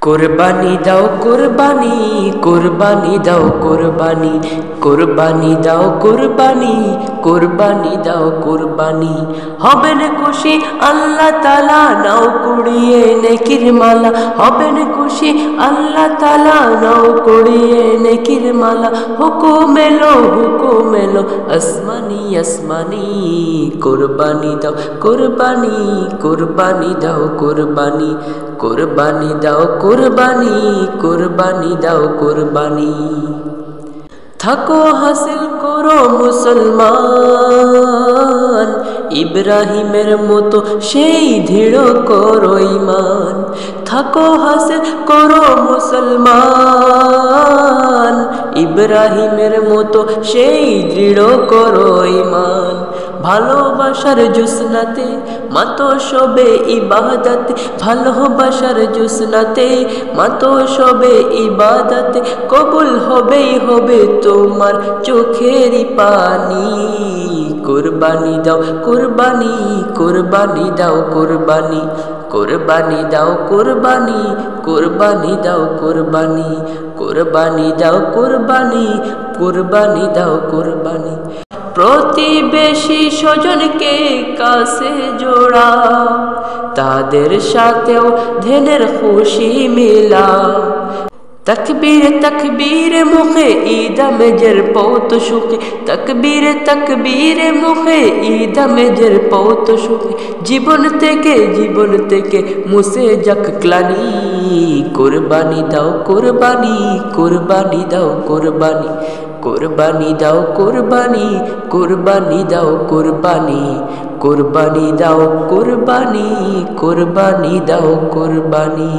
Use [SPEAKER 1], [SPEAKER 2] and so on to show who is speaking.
[SPEAKER 1] কুরবানি দাও কুরবানি, কুরবানি দাও কুরবানি, কুরবানি দাও কুরবানি, কুরবানি দাও কুরবানি। হবেন খুশি আল্লাহ তাআলা, নাও কুড়িয়ে নেকির মালা। হবেন খুশি আল্লাহ তাআলা, নাও কুড়িয়ে নেকির মালা। হুকুম এলো হুকুম এলো আসমানি আসমানি। কুরবানি দাও কুরবানি, কুরবানি দাও কুরবানি, কুরবানি দাও কুরবানি, কুরবানি দাও কুরবানি। থাকো হাসিল করো মুসলমান, ইব্রাহিমের মতো সেই দৃঢ় করো ঈমান। থাকো হাসিল করো মুসলমান, ইব্রাহিমের মতো সেই দৃঢ় করো ঈমান। ভালোবাসার জোছনাতে মাতো শোবে ইবাদতে, ভালোবাসার জোছনাতে মাতো শোবে ইবাদতে। কবুল হবেই হবে তোমার চোখেরই পানি। কুরবানি দাও কুরবানি, কুরবানি দাও কুরবানি, কুরবানি দাও কুরবানি, কুরবানি দাও কুরবানি, কুরবানি দাও কুরবানি, কুরবানি দাও কুরবানি। প্রতিবেশী স্বজনকে কাছে জোড়াও, তাদের সাথেও ধ্যানের খুশি মিলাও। তকবীর তকবীর মুখে ঈদ মেজর পৌত সুখে, তকবীর তকবীর মুখে ঈদ মেজর পৌত সুখে। জীবন থেকে মুছে যাক ক্লানি। কুরবানি দাও কুরবানি, কুরবানি দাও কুরবানি, কুরবানি দাও কুরবানি, কুরবানি দাও কুরবানি, কুরবানি দাও কুরবানি, কুরবানি দাও কুরবানি।